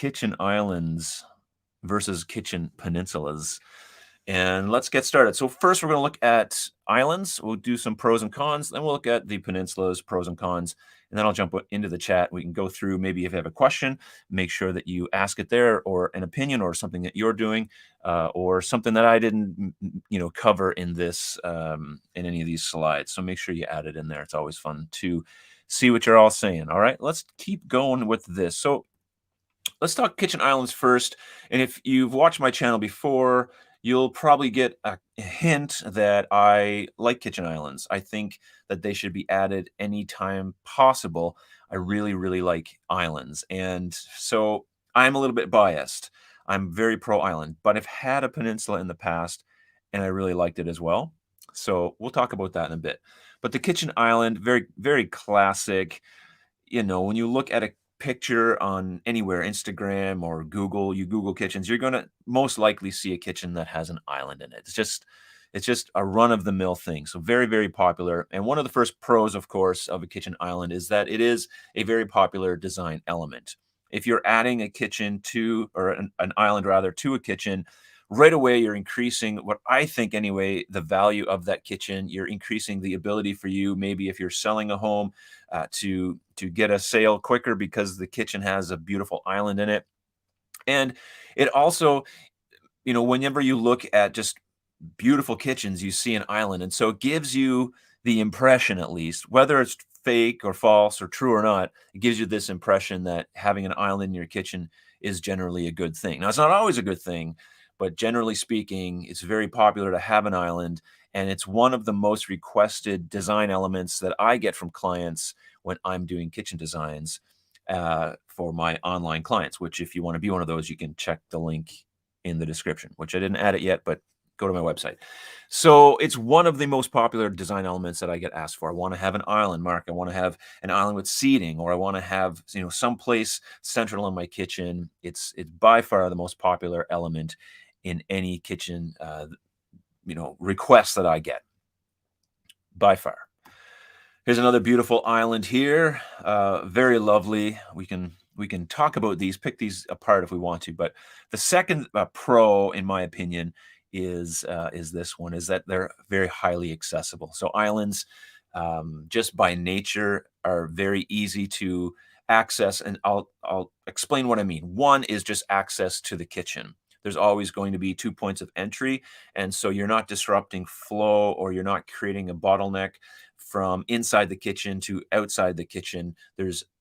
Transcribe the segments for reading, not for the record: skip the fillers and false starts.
kitchen islands versus kitchen peninsulas. And let's get started. So first, we're going to look at islands. We'll do some pros and cons. Then we'll look at the peninsulas, pros and cons. And then I'll jump into the chat. We can go through, maybe if you have a question, make sure that you ask it there, or an opinion, or something that you're doing, or something that I didn't, cover in this, in any of these slides. So make sure you add it in there. It's always fun to see what you're all saying. All right, let's keep going with this. So let's talk kitchen islands first. And if you've watched my channel before, you'll probably get a hint that I like kitchen islands. I think that they should be added anytime possible. I really, really like islands. And so I'm a little bit biased. I'm very pro island, but I've had a peninsula in the past and I really liked it as well. So we'll talk about that in a bit. But the kitchen island, very, very classic. When you look at a picture on anywhere, Instagram or Google, you Google kitchens, you're going to most likely see a kitchen that has an island in it. It's just a run of the mill thing. So very, very popular. And one of the first pros, of course, of a kitchen island is that it is a very popular design element. If you're adding a kitchen to, or an island rather, to a kitchen, right away you're increasing, what I think anyway, the value of that kitchen. You're increasing the ability for you, maybe if you're selling a home, to get a sale quicker because the kitchen has a beautiful island in it. And it also, whenever you look at just beautiful kitchens, you see an island. And so it gives you the impression, at least, whether it's fake or false or true or not, it gives you this impression that having an island in your kitchen is generally a good thing. Now, it's not always a good thing, but generally speaking, it's very popular to have an island. And it's one of the most requested design elements that I get from clients when I'm doing kitchen designs, for my online clients, which if you want to be one of those, you can check the link in the description, which I didn't add it yet, but go to my website. So it's one of the most popular design elements that I get asked for. I want to have an island, Mark. I want to have an island with seating, or I want to have, someplace central in my kitchen. It's by far the most popular element in any kitchen, request that I get, by far. Here's another beautiful island here. Very lovely. We can talk about these, pick these apart if we want to. But the second pro, in my opinion, is this one, is that they're very highly accessible. So islands, just by nature, are very easy to access, and I'll explain what I mean. One is just access to the kitchen. There's always going to be 2 points of entry, and so you're not disrupting flow, or you're not creating a bottleneck from inside the kitchen to outside the kitchen.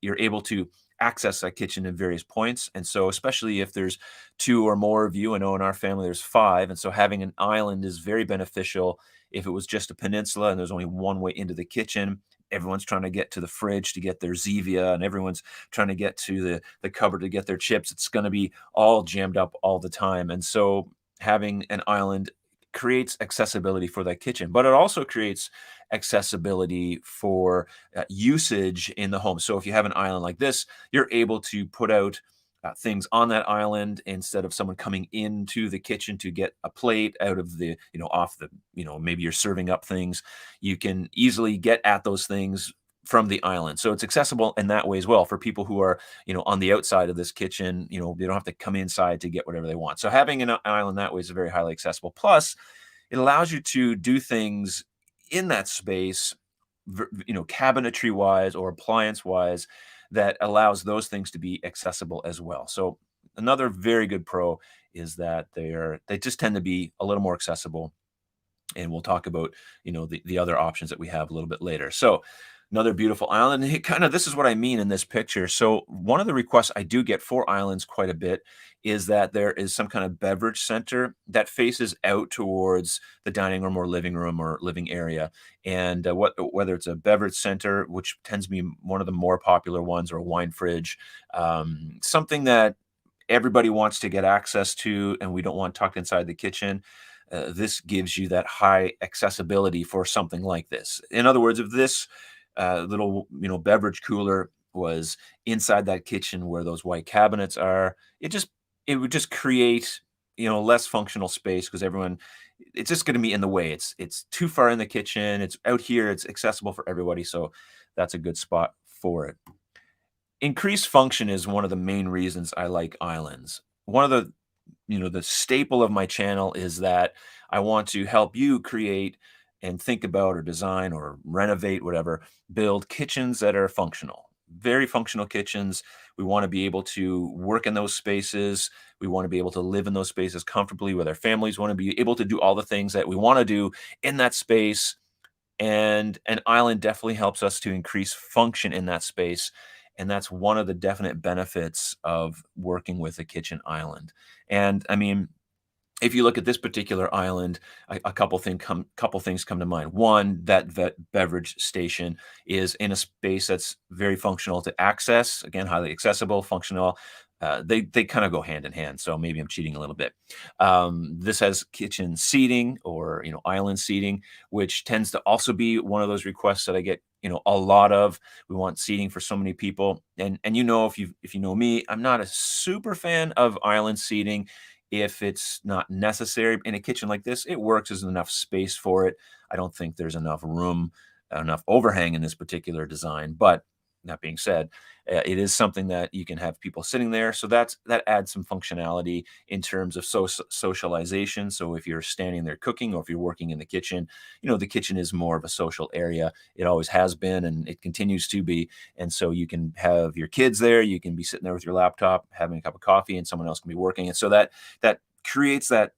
You're able to access that kitchen in various points. And so especially if there's 2 or more of you, I know in our family there's 5, and so having an island is very beneficial. If it was just a peninsula and there's only one way into the kitchen, everyone's trying to get to the fridge to get their Zevia, and everyone's trying to get to the cupboard to get their chips. It's going to be all jammed up all the time. And so having an island creates accessibility for that kitchen, but it also creates accessibility for usage in the home. So if you have an island like this, you're able to put out things on that island instead of someone coming into the kitchen to get a plate out of the, off the, maybe you're serving up things. You can easily get at those things from the island. So it's accessible in that way as well for people who are, on the outside of this kitchen. They don't have to come inside to get whatever they want. So having an island that way is very highly accessible. Plus, it allows you to do things in that space, cabinetry wise or appliance wise, that allows those things to be accessible as well. So another very good pro is that they just tend to be a little more accessible. And we'll talk about, the other options that we have a little bit later. So another beautiful island. And this is what I mean in this picture. So one of the requests I do get for islands quite a bit is that there is some kind of beverage center that faces out towards the dining room or living room or living area. And whether it's a beverage center, which tends to be one of the more popular ones, or a wine fridge, something that everybody wants to get access to, and we don't want tucked inside the kitchen. This gives you that high accessibility for something like this. In other words, if this little, beverage cooler was inside that kitchen where those white cabinets are, it would just create, less functional space, because it's just going to be in the way. It's too far in the kitchen. It's out here. It's accessible for everybody. So that's a good spot for it. Increased function is one of the main reasons I like islands. One of the the staple of my channel is that I want to help you create and think about or design or renovate, whatever, build kitchens that are functional, very functional kitchens. We want to be able to work in those spaces. We want to be able to live in those spaces comfortably with our families, want to be able to do all the things that we want to do in that space. And an island definitely helps us to increase function in that space. And that's one of the definite benefits of working with a kitchen island. And I mean, if you look at this particular island, a couple things come to mind. One, that beverage station is in a space that's very functional to access. Again, highly accessible, functional. They kind of go hand in hand. So maybe I'm cheating a little bit. This has kitchen seating or island seating, which tends to also be one of those requests that I get a lot of. We want seating for so many people, and if you know me, I'm not a super fan of island seating if it's not necessary. In a kitchen like this, it works. There's enough space for it. I don't think there's enough room, enough overhang in this particular design. But that being said, it is something that you can have people sitting there. So that adds some functionality in terms of socialization. So if you're standing there cooking or if you're working in the kitchen, the kitchen is more of a social area. It always has been and it continues to be. And so you can have your kids there. You can be sitting there with your laptop, having a cup of coffee, and someone else can be working. And so that creates that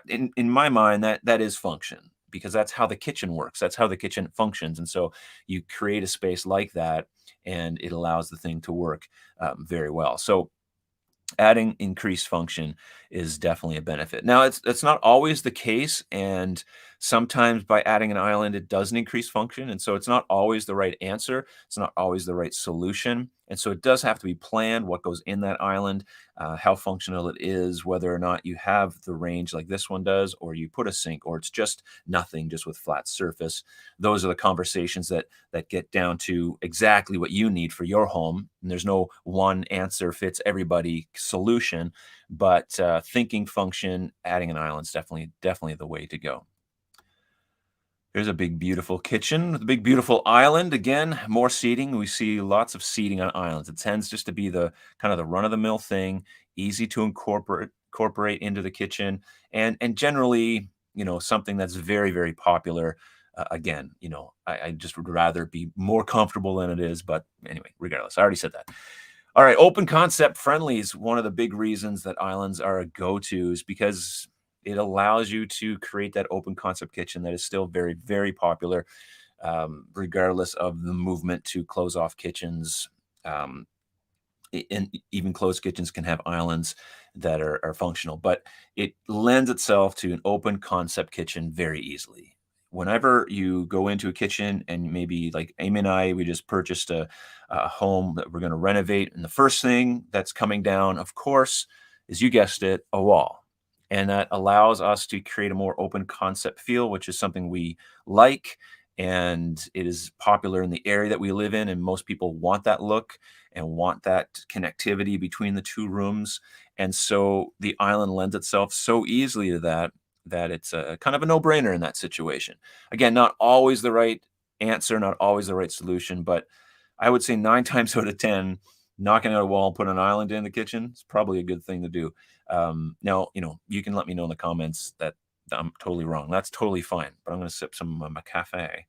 in my mind that is function, because that's how the kitchen works. That's how the kitchen functions. And so you create a space like that, and it allows the thing to work very well. So adding increased function is definitely a benefit. Now, it's not always the case, and sometimes by adding an island, it doesn't increase function, and so it's not always the right answer. It's not always the right solution, and so it does have to be planned what goes in that island, how functional it is, whether or not you have the range like this one does, or you put a sink, or it's just nothing, just with flat surface. Those are the conversations that get down to exactly what you need for your home. And there's no one answer fits everybody solution, but thinking function, adding an island is definitely the way to go. There's a big, beautiful kitchen with a big, beautiful island. Again, more seating. We see lots of seating on islands. It tends just to be the kind of the run-of-the-mill thing, easy to incorporate into the kitchen, and generally, something that's very, very popular. Again, I just would rather be more comfortable than it is. But anyway, regardless, I already said that. All right, open concept friendly is one of the big reasons that islands are a go-tos, because it allows you to create that open concept kitchen that is still very, very popular, regardless of the movement to close off kitchens. Um, and even closed kitchens can have islands that are functional, but it lends itself to an open concept kitchen very easily. Whenever you go into a kitchen, and maybe like Amy and I, we just purchased a home that we're going to renovate. And the first thing that's coming down, of course, is, you guessed it, a wall. And that allows us to create a more open concept feel, which is something we like. And it is popular in the area that we live in. And most people want that look and want that connectivity between the two rooms. And so the island lends itself so easily to that it's a kind of a no-brainer in that situation. Again, not always the right answer, not always the right solution, but I would say 9 times out of 10, knocking out a wall and putting an island in the kitchen is probably a good thing to do. Now, you can let me know in the comments that I'm totally wrong. That's totally fine. But I'm going to sip some of my cafe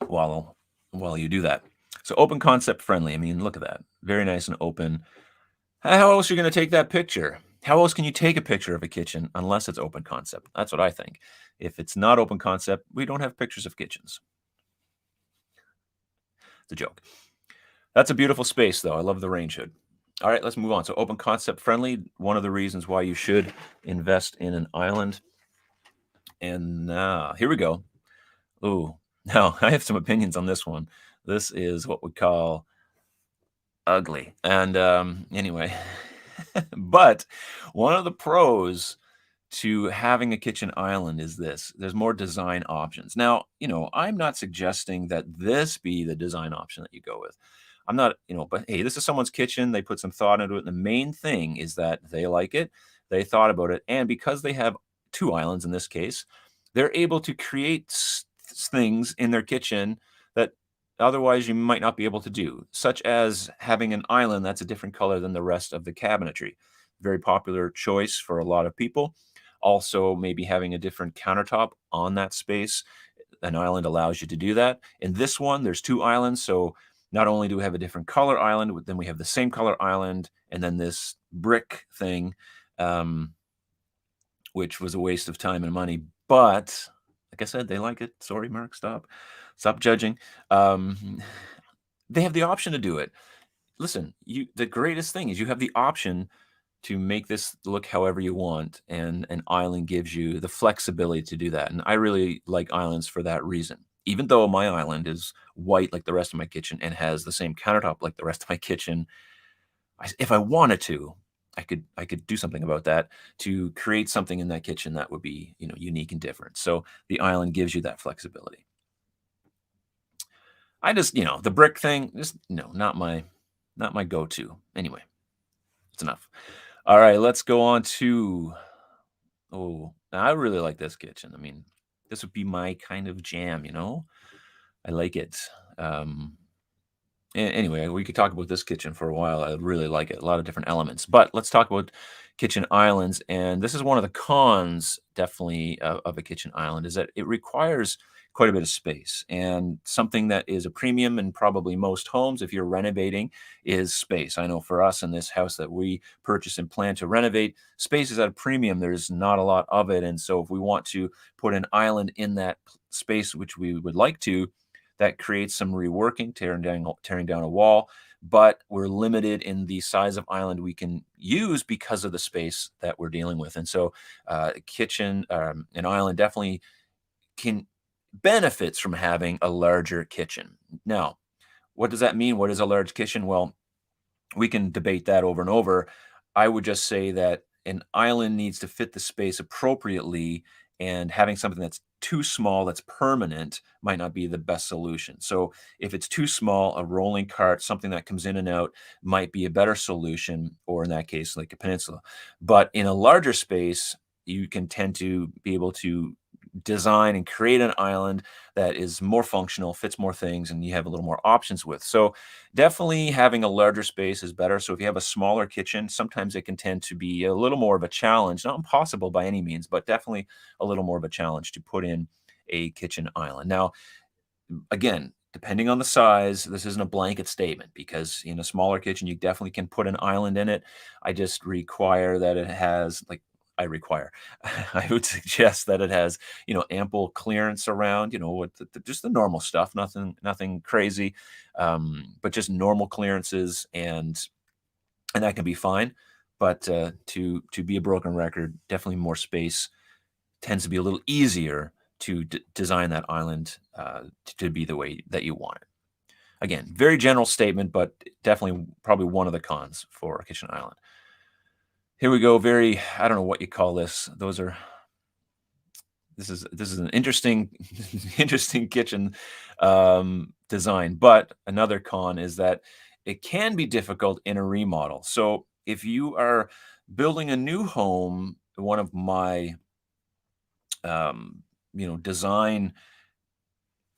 while you do that. So open concept friendly. I mean, look at that. Very nice and open. How else are you going to take that picture? How else can you take a picture of a kitchen unless it's open concept? That's what I think. If it's not open concept, we don't have pictures of kitchens. It's a joke. That's a beautiful space, though. I love the range hood. All right, let's move on. So open concept friendly, one of the reasons why you should invest in an island. And here we go. Ooh, now I have some opinions on this one. This is what we call ugly. And anyway, but one of the pros to having a kitchen island is this: there's more design options. Now, I'm not suggesting that this be the design option that you go with. I'm not, but hey, this is someone's kitchen. They put some thought into it. And the main thing is that they like it. They thought about it. And because they have two islands in this case, they're able to create things in their kitchen that otherwise you might not be able to do, such as having an island that's a different color than the rest of the cabinetry. Very popular choice for a lot of people. Also, maybe having a different countertop on that space. An island allows you to do that. In this one, there's two islands. So not only do we have a different color island, but then we have the same color island, and then this brick thing, um, which was a waste of time and money. But like I said, they like it. Sorry, Mark, stop judging. Um, they have the option to do it. Listen, the greatest thing is you have the option to make this look however you want, and an island gives you the flexibility to do that. And I really like islands for that reason. Even though my island is white like the rest of my kitchen and has the same countertop like the rest of my kitchen, if I wanted to, I could do something about that to create something in that kitchen that would be, unique and different. So the island gives you that flexibility. I just, the brick thing, just no, not my go-to. Anyway, it's enough. All right, let's go on to I really like this kitchen. I mean, this would be my kind of jam. I like it. Um, Anyway, we could talk about this kitchen for a while. I really like it. A lot of different elements. But let's talk about kitchen islands. And this is one of the cons, definitely, of a kitchen island, is that it requires quite a bit of space. And something that is a premium in probably most homes, if you're renovating, is space. I know for us in this house that we purchase and plan to renovate, space is at a premium. There's not a lot of it. And so if we want to put an island in that space, which we would like to, that creates some reworking, tearing down a wall, but we're limited in the size of island we can use because of the space that we're dealing with. And so, kitchen, an island definitely can benefits from having a larger kitchen. Now, what does that mean? What is a large kitchen? Well, we can debate that over and over. I would just say that an island needs to fit the space appropriately, and having something that's too small, that's permanent, might not be the best solution. So, if it's too small, a rolling cart, something that comes in and out, might be a better solution, or in that case, like a peninsula. But in a larger space, you can tend to be able to design and create an island that is more functional, fits more things, and you have a little more options with. So, definitely having a larger space is better. So if you have a smaller kitchen, sometimes it can tend to be a little more of a challenge, not impossible by any means, but definitely a little more of a challenge to put in a kitchen island. Now, again, depending on the size, this isn't a blanket statement, because in a smaller kitchen, you definitely can put an island in it. I just require that it has, like, I require, I would suggest that it has, ample clearance around, with just the normal stuff, nothing crazy, but just normal clearances, and that can be fine. But to be a broken record, definitely more space tends to be a little easier to design that island to be the way that you want it. Again, very general statement, but definitely probably one of the cons for a kitchen island. Here we go. I don't know what you call this. This is an interesting interesting kitchen design, but another con is that it can be difficult in a remodel. So if you are building a new home, one of my design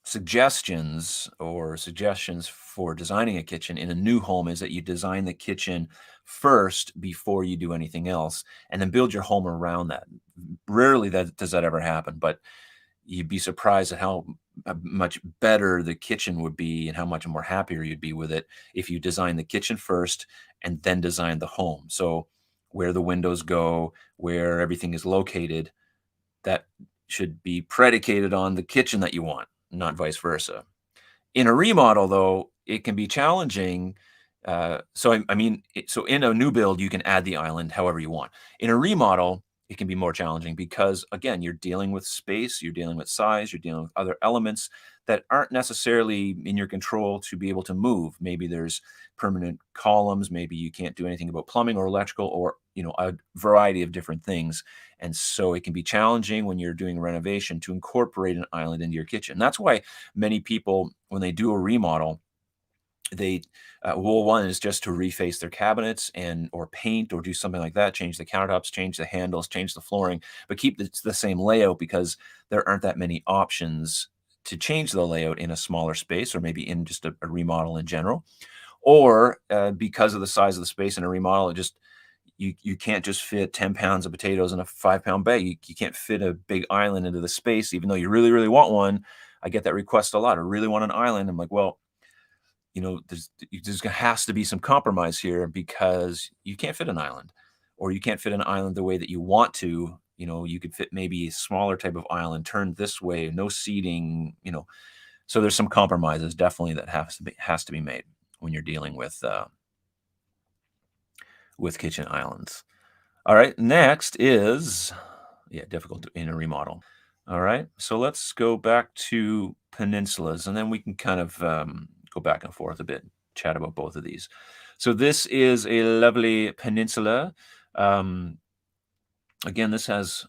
suggestions for designing a kitchen in a new home is that you design the kitchen first before you do anything else, and then build your home around that. Rarely does that ever happen, but you'd be surprised at how much better the kitchen would be, and how much more happier you'd be with it if you design the kitchen first and then design the home. So where the windows go, where everything is located, that should be predicated on the kitchen that you want, not vice versa. In a remodel, though, it can be challenging. So in a new build, you can add the island however you want. In a remodel, it can be more challenging because, again, you're dealing with space, you're dealing with size, you're dealing with other elements that aren't necessarily in your control to be able to move. Maybe there's permanent columns, maybe you can't do anything about plumbing or electrical, or a variety of different things. And so it can be challenging when you're doing renovation to incorporate an island into your kitchen. That's why many people, when they do a remodel, they one is just to reface their cabinets and or paint or do something like that, change the countertops, change the handles, change the flooring, but keep the same layout, because there aren't that many options to change the layout in a smaller space or maybe in just a remodel in general, or because of the size of the space in a remodel, it just you can't just fit 10 pounds of potatoes in a 5-pound bag. You can't fit a big island into the space, even though you really, really want one. I get that request a lot. I really want an island. I'm like, well, there's has to be some compromise here because you can't fit an island, or you can't fit an island the way that you want to. You could fit maybe a smaller type of island turned this way, no seating. So there's some compromises definitely that has to be made when you're dealing with kitchen islands. All right, next is, yeah, difficult in a remodel. All right, so let's go back to peninsulas, and then we can kind of go back and forth a bit, chat about both of these. So this is a lovely peninsula. Um, Again, this has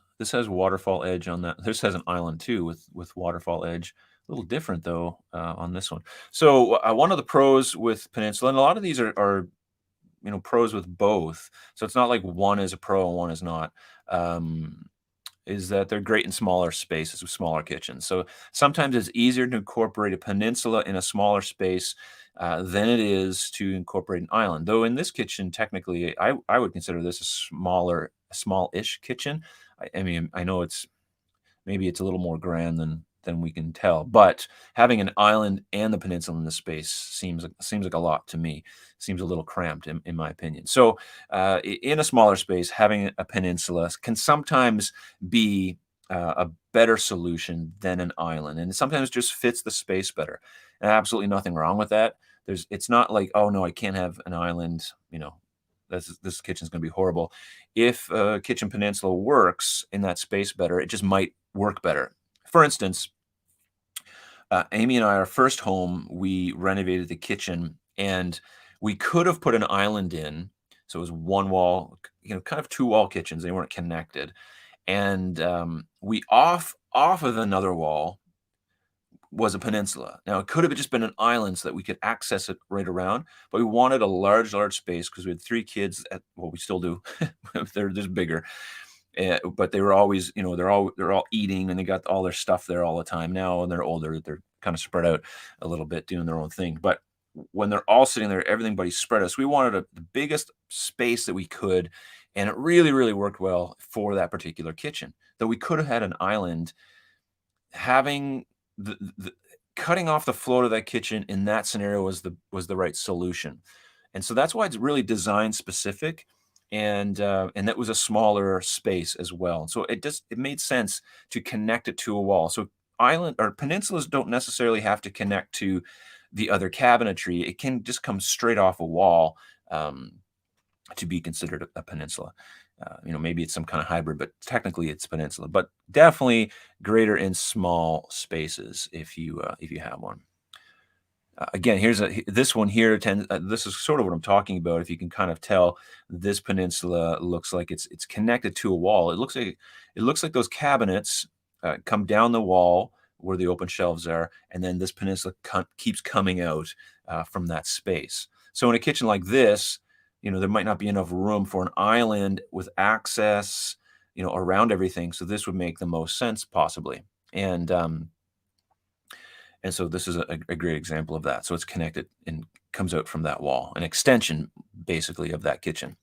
waterfall edge on that. This has an island too with waterfall edge. A little different though on this one. So one of the pros with peninsula, and a lot of these are pros with both. So it's not like one is a pro and one is not. Um, is that they're great in smaller spaces with smaller kitchens. So sometimes it's easier to incorporate a peninsula in a smaller space than it is to incorporate an island. Though in this kitchen, technically, I would consider this a small-ish kitchen. I mean, I know maybe it's a little more grand than we can tell, but having an island and the peninsula in the space seems like a lot to me. Seems a little cramped in my opinion. So in a smaller space, having a peninsula can sometimes be a better solution than an island, and it sometimes just fits the space better. And absolutely nothing wrong with that. It's not like, oh no, I can't have an island. This kitchen's going to be horrible. If a kitchen peninsula works in that space better, it just might work better. For instance, Amy and I, our first home, we renovated the kitchen and we could have put an island in. So it was one wall, kind of two wall kitchens. They weren't connected. And we off of another wall was a peninsula. Now it could have just been an island so that we could access it right around, but we wanted a large space because we had three kids. Well, we still do. They're just bigger. But they were always, they're all eating and they got all their stuff there all the time. Now when they're older, they're kind of spread out a little bit doing their own thing. But when they're all sitting there, everybody's spread out. So we wanted the biggest space that we could, and it really, really worked well for that particular kitchen. Though we could have had an island, having the cutting off the floor of that kitchen in that scenario was the right solution. And so that's why it's really design specific, and that was a smaller space as well. So it made sense to connect it to a wall. So island or peninsulas don't necessarily have to connect to the other cabinetry. It can just come straight off a wall to be considered a peninsula. Maybe it's some kind of hybrid, but technically it's peninsula. But definitely greater in small spaces if you have one. Again, this one here. This is sort of what I'm talking about. If you can kind of tell, this peninsula looks like it's connected to a wall. It looks like those cabinets come down the wall where the open shelves are, and then this peninsula keeps coming out from that space. So in a kitchen like this, there might not be enough room for an island with access, around everything. So this would make the most sense possibly. And so this is a great example of that. So it's connected and comes out from that wall, an extension basically of that kitchen.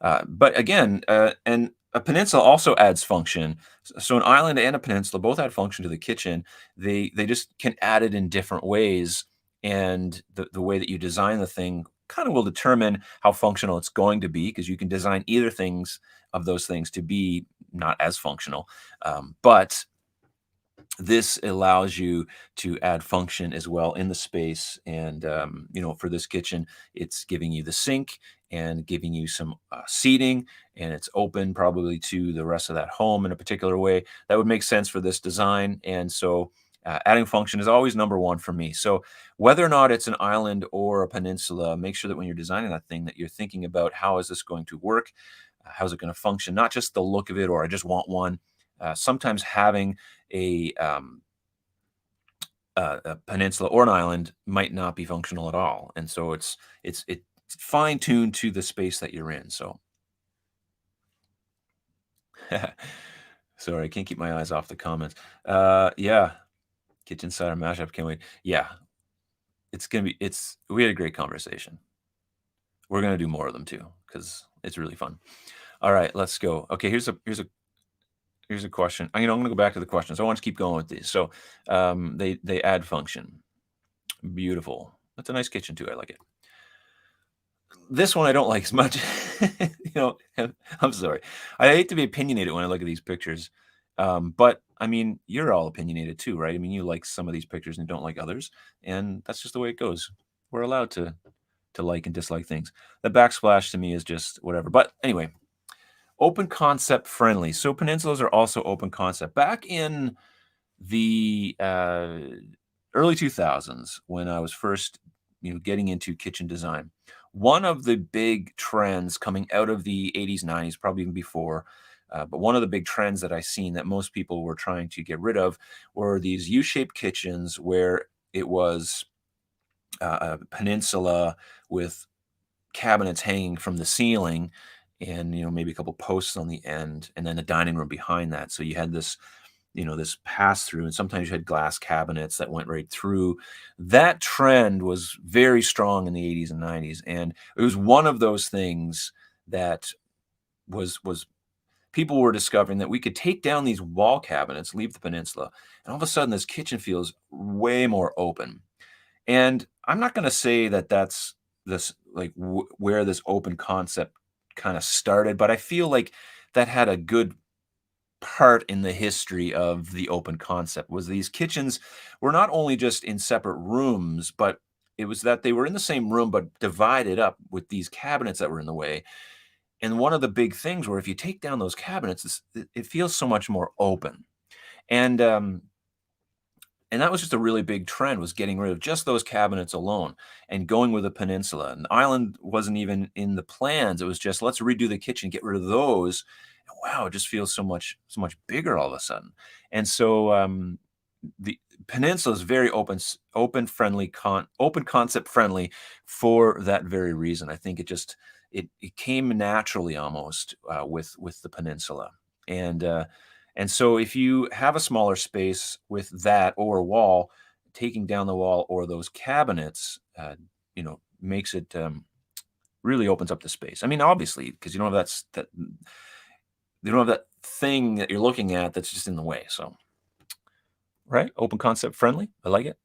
But again, and a peninsula also adds function. So an island and a peninsula both add function to the kitchen. They just can add it in different ways, and the way that you design the thing kind of will determine how functional it's going to be, because you can design either of those things to be not as functional, but this allows you to add function as well in the space. And for this kitchen, it's giving you the sink and giving you some seating, and it's open probably to the rest of that home in a particular way that would make sense for this design. And so adding function is always number one for me. So whether or not it's an island or a peninsula, make sure that when you're designing that thing that you're thinking about, how is this going to work? How's it going to function? Not just the look of it, or I just want one. Sometimes having a peninsula or an island might not be functional at all, and so it's fine tuned to the space that you're in. So, sorry, I can't keep my eyes off the comments. Yeah, Kitchen cider mashup, can't wait. Yeah, we had a great conversation. We're gonna do more of them too, because it's really fun. All right, let's go. Okay, here's a question. I'm gonna go back to the questions. I want to keep going with these. So, they add function. Beautiful. That's a nice kitchen too. I like it. This one I don't like as much. You know, I'm sorry. I hate to be opinionated when I look at these pictures, but I mean, you're all opinionated too, right? I mean, you like some of these pictures and don't like others, and that's just the way it goes. We're allowed to like and dislike things. The backsplash to me is just whatever. But anyway, open concept friendly. So peninsulas are also open concept. Back in the early 2000s, when I was first, getting into kitchen design, one of the big trends coming out of the 80s, 90s, probably even before, but one of the big trends that I seen that most people were trying to get rid of were these U-shaped kitchens where it was a peninsula with cabinets hanging from the ceiling and maybe a couple posts on the end and then the dining room behind that, so you had this pass through, and sometimes you had glass cabinets that went right through. That trend was very strong in the 80s and 90s, and it was one of those things that was people were discovering that we could take down these wall cabinets, leave the peninsula, and all of a sudden this kitchen feels way more open. And I'm not going to say that that's this like where this open concept kind of started, but I feel like that had a good part in the history of the open concept was these kitchens were not only just in separate rooms, but it was that they were in the same room but divided up with these cabinets that were in the way. And one of the big things where if you take down those cabinets, it feels so much more open. And and that was just a really big trend, was getting rid of just those cabinets alone and going with a peninsula. And the island wasn't even in the plans. It was just, let's redo the kitchen, get rid of those. And wow, it just feels so much bigger all of a sudden. And so the peninsula is very open concept friendly for that very reason. I think it came naturally almost with the peninsula. And and so if you have a smaller space with that or a wall, taking down the wall or those cabinets, makes it really opens up the space. I mean, obviously, because you don't have that thing that you're looking at that's just in the way. So, right, open concept friendly. I like it.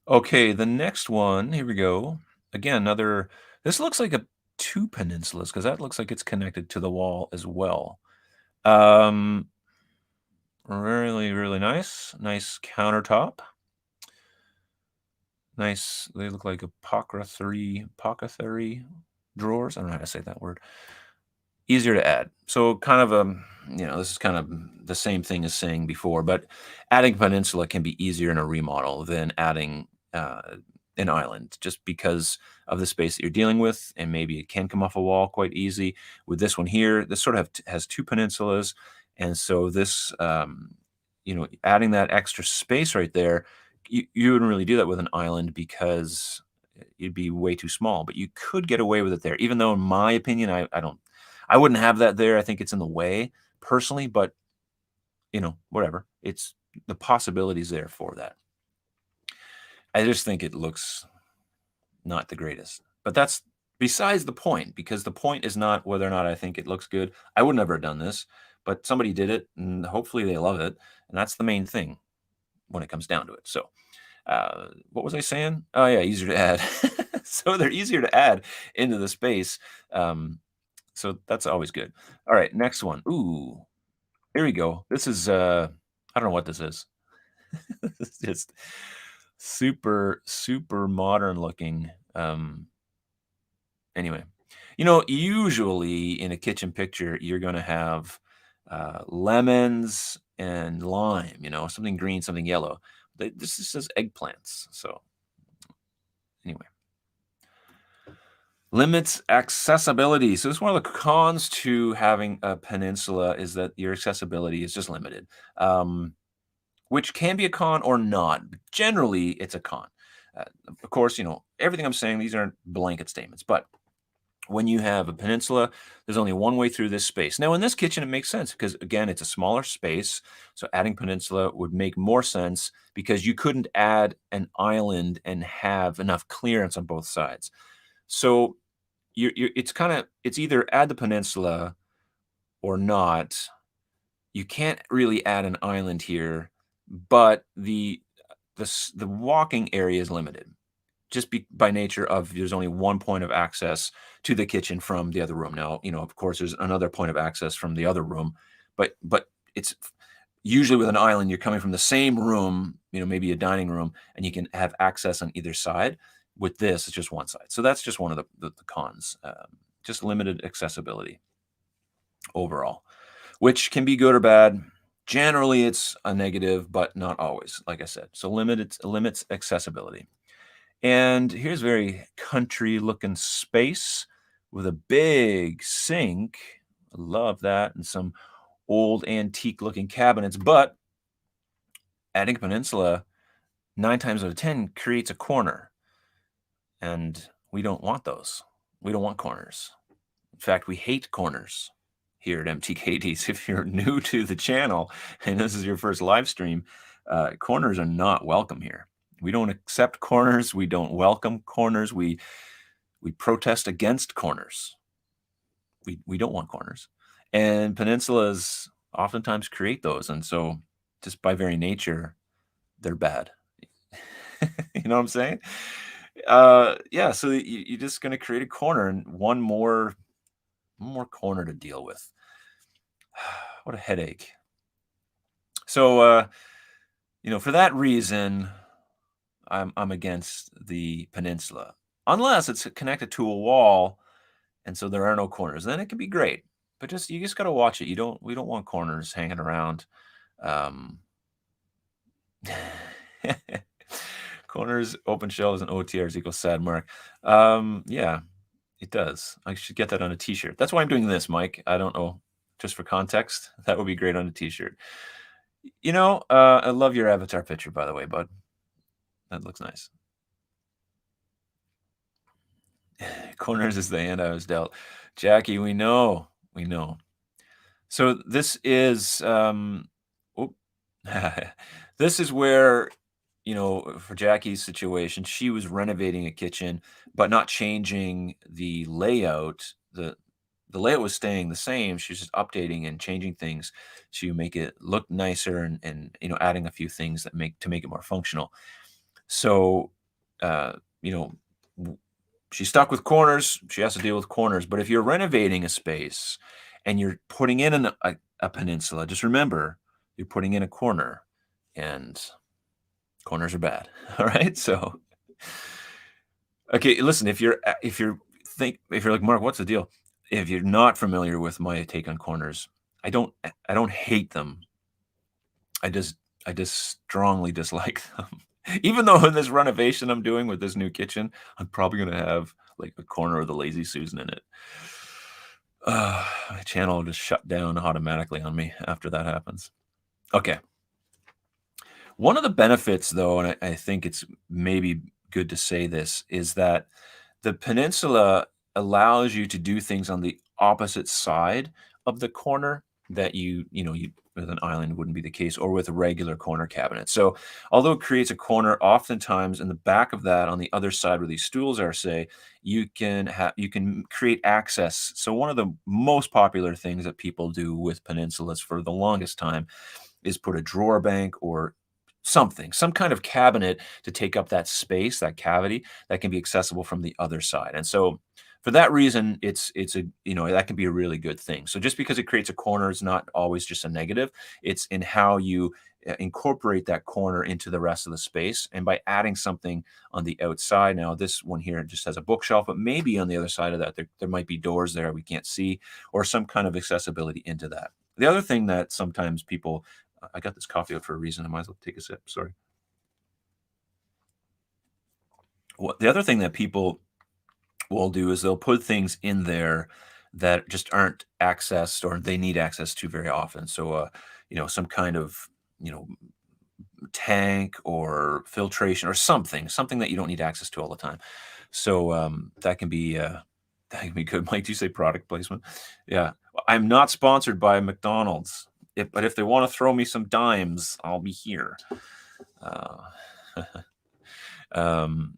Okay, the next one. Here we go. Again, another. This looks like a two peninsulas because that looks like it's connected to the wall as well. Um, Really, really nice. Nice countertop. Nice. They look like apothecary drawers. I don't know how to say that word. Easier to add. So kind of this is kind of the same thing as saying before, but adding peninsula can be easier in a remodel than adding an island, just because of the space that you're dealing with, and maybe it can come off a wall quite easy. With this one here, this sort of has two peninsulas, and so this, adding that extra space right there, you wouldn't really do that with an island because it'd be way too small. But you could get away with it there, even though, in my opinion, I wouldn't have that there. I think it's in the way personally, but whatever. It's the possibilities there for that. I just think it looks not the greatest. But that's besides the point, because the point is not whether or not I think it looks good. I would never have done this, but somebody did it, and hopefully they love it. And that's the main thing when it comes down to it. So, what was I saying? Oh, yeah, easier to add. So they're easier to add into the space. So that's always good. All right, next one. Ooh, here we go. This is I don't know what this is. It's just super, super modern looking. Anyway, usually in a kitchen picture, you're gonna have lemons and lime, something green, something yellow. This just says eggplants. So anyway. Limits accessibility. So this is one of the cons to having a peninsula, is that your accessibility is just limited, which can be a con or not. Generally, it's a con. Of course, everything I'm saying, these aren't blanket statements, but When you have a peninsula, there's only one way through this space. Now, in this kitchen, it makes sense because, again, it's a smaller space. So adding peninsula would make more sense because you couldn't add an island and have enough clearance on both sides. So it's either add the peninsula or not. You can't really add an island here, but the walking area is limited just by nature of there's only one point of access to the kitchen from the other room. Now, of course, there's another point of access from the other room, but it's usually with an island, you're coming from the same room, maybe a dining room, and you can have access on either side. With this, it's just one side. So that's just one of the cons, just limited accessibility overall, which can be good or bad. Generally, it's a negative, but not always, like I said. So limits accessibility. And here's very country looking space with a big sink. I love that. And some old antique looking cabinets. But adding a peninsula 9 times out of 10 creates a corner. And we don't want those. We don't want corners. In fact, we hate corners here at MTKDs. If you're new to the channel and this is your first live stream, corners are not welcome here. We don't accept corners. We don't welcome corners. We protest against corners. We don't want corners. And peninsulas oftentimes create those. And so just by very nature, they're bad. You know what I'm saying? Yeah, so you're just going to create a corner and one more corner to deal with. What a headache. So, for that reason, I'm against the peninsula, unless it's connected to a wall, and so there are no corners. Then it can be great, but you just got to watch it. We don't want corners hanging around. Corners, open shelves, and OTRs equals sad mark. Yeah, it does. I should get that on a T-shirt. That's why I'm doing this, Mike. I don't know. Just for context, that would be great on a T-shirt. I love your avatar picture, by the way, bud. That looks nice. Corners is the hand I was dealt. Jackie, we know. So this is this is where, for Jackie's situation, she was renovating a kitchen, but not changing the layout. The layout was staying the same. She's just updating and changing things to make it look nicer and adding a few things to make it more functional. So, she's stuck with corners. She has to deal with corners. But if you're renovating a space and you're putting in a peninsula, just remember you're putting in a corner, and corners are bad. All right. So, okay, listen. If you're like, Mark, what's the deal? If you're not familiar with my take on corners, I don't hate them. I just strongly dislike them. Even though in this renovation I'm doing with this new kitchen, I'm probably going to have like a corner of the Lazy Susan in it. My channel will just shut down automatically on me after that happens. Okay. One of the benefits, though, and I think it's maybe good to say this, is that the peninsula allows you to do things on the opposite side of the corner that you with an island wouldn't be the case, or with a regular corner cabinet. So although it creates a corner, oftentimes in the back of that, on the other side where these stools are, say, you can create access. So one of the most popular things that people do with peninsulas for the longest time is put a drawer bank or some kind of cabinet to take up that space, that cavity that can be accessible from the other side. And so for that reason, it's that can be a really good thing. So just because it creates a corner is not always just a negative. It's in how you incorporate that corner into the rest of the space. And by adding something on the outside, now this one here just has a bookshelf, but maybe on the other side of that, there might be doors there we can't see, or some kind of accessibility into that. The other thing that sometimes people, I got this coffee out for a reason. I might as well take a sip. Sorry. Well, the other thing that people will do is they'll put things in there that just aren't accessed or they need access to very often. So, some kind of, tank or filtration or something that you don't need access to all the time. So that can be That would be good. Mike, do you say product placement? Yeah. I'm not sponsored by McDonald's, but if they wanna throw me some dimes, I'll be here. Uh, um,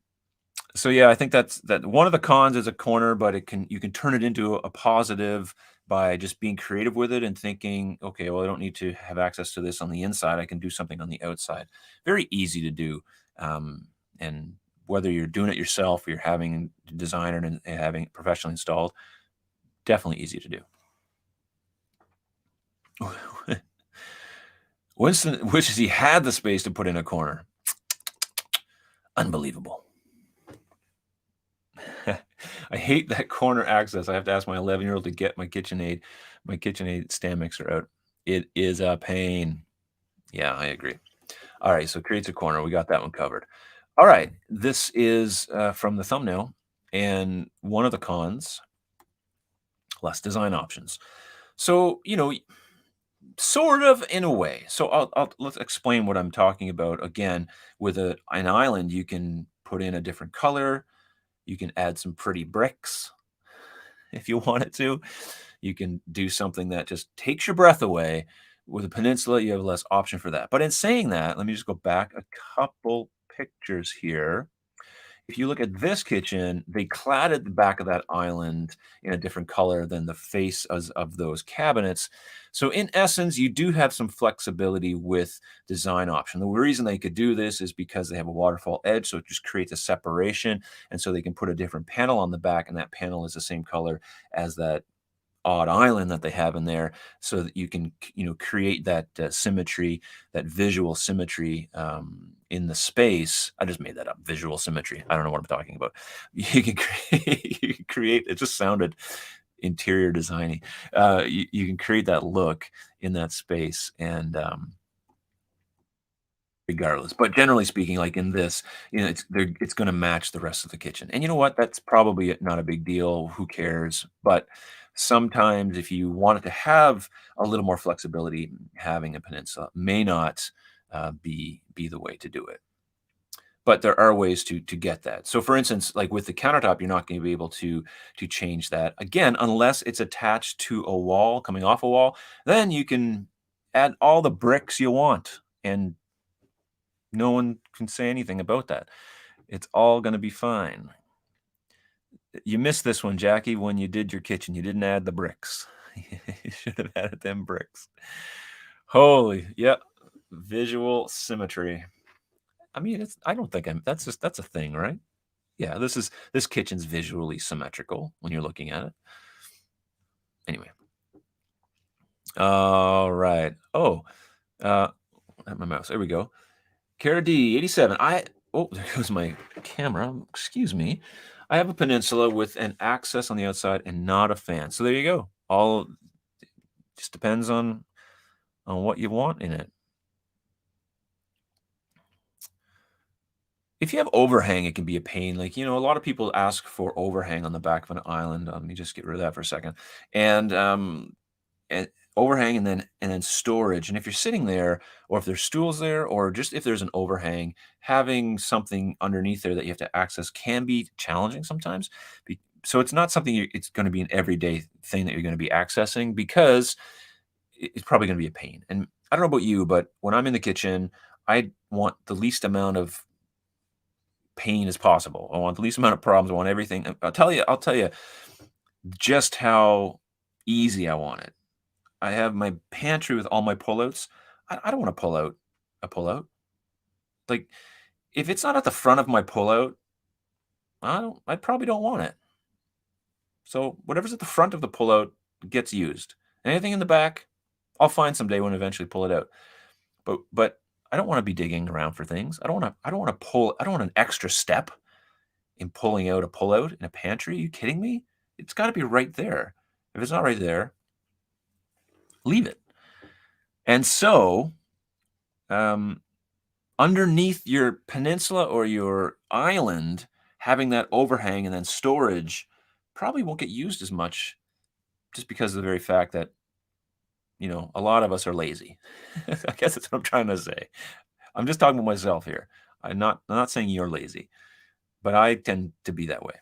so yeah, I think that one of the cons is a corner, but you can turn it into a positive by just being creative with it and thinking, okay, well, I don't need to have access to this on the inside. I can do something on the outside. Very easy to do. And whether you're doing it yourself or you're having a designer and having it professionally installed, definitely easy to do. Winston wishes he had the space to put in a corner. Unbelievable. I hate that corner access. I have to ask my 11-year-old to get my KitchenAid stand mixer out. It is a pain. Yeah, I agree. All right, so creates a corner. We got that one covered. All right, this is from the thumbnail, and one of the cons, less design options. So, sort of in a way. So let's explain what I'm talking about again. With an island, you can put in a different color. You can add some pretty bricks if you wanted to. You can do something that just takes your breath away. With a peninsula, you have less option for that. But in saying that, let me just go back a couple pictures here. If you look at this kitchen, they cladded the back of that island in a different color than the face of those cabinets. So in essence, you do have some flexibility with design option. The reason they could do this is because they have a waterfall edge, so it just creates a separation. And so they can put a different panel on the back, and that panel is the same color as that odd island that they have in there, so that you can create that symmetry, that visual symmetry in the space. I just made that up, visual symmetry. I don't know what I'm talking about. You can create, it just sounded interior designy. You can create that look in that space, and regardless. But generally speaking, like in this, it's going to match the rest of the kitchen. And you know what? That's probably not a big deal. Who cares? But sometimes, if you wanted to have a little more flexibility, having a peninsula may not be the way to do it. But there are ways to get that. So, for instance, like with the countertop, you're not going to be able to change that again unless it's attached to a wall, coming off a wall. Then you can add all the bricks you want, and no one can say anything about that. It's all gonna be fine. You missed this one, Jackie, when you did your kitchen. You didn't add the bricks. You should have added them bricks. Holy, yeah, visual symmetry. I mean, I don't think that's a thing, right? Yeah, this kitchen's visually symmetrical when you're looking at it. Anyway. All right. Oh, at my mouse. There we go. Kara D, 87. Oh, there goes my camera. Excuse me. I have a peninsula with an access on the outside and not a fan. So there you go. All just depends on what you want in it. If you have overhang, it can be a pain. Like, a lot of people ask for overhang on the back of an island. Let me just get rid of that for a second. And overhang and then storage. And if you're sitting there, or if there's stools there, or just if there's an overhang, having something underneath there that you have to access can be challenging sometimes. So it's not something it's going to be an everyday thing that you're going to be accessing, because it's probably going to be a pain. And I don't know about you, but when I'm in the kitchen, I want the least amount of pain as possible. I want the least amount of problems. I want everything. I'll tell you just how easy I want it. I have my pantry with all my pullouts. I don't wanna pull out a pullout. Like, if it's not at the front of my pullout, I probably don't want it. So, whatever's at the front of the pullout gets used. Anything in the back, I'll find someday when I eventually pull it out. But I don't wanna be digging around for things. I don't want an extra step in pulling out a pullout in a pantry. Are you kidding me? It's gotta be right there. If it's not right there, leave it. And so, um, underneath your peninsula or your island, having that overhang and then storage probably won't get used as much, just because of the very fact that, a lot of us are lazy. I guess that's what I'm trying to say. I'm just talking about myself here. I'm not saying you're lazy, but I tend to be that way.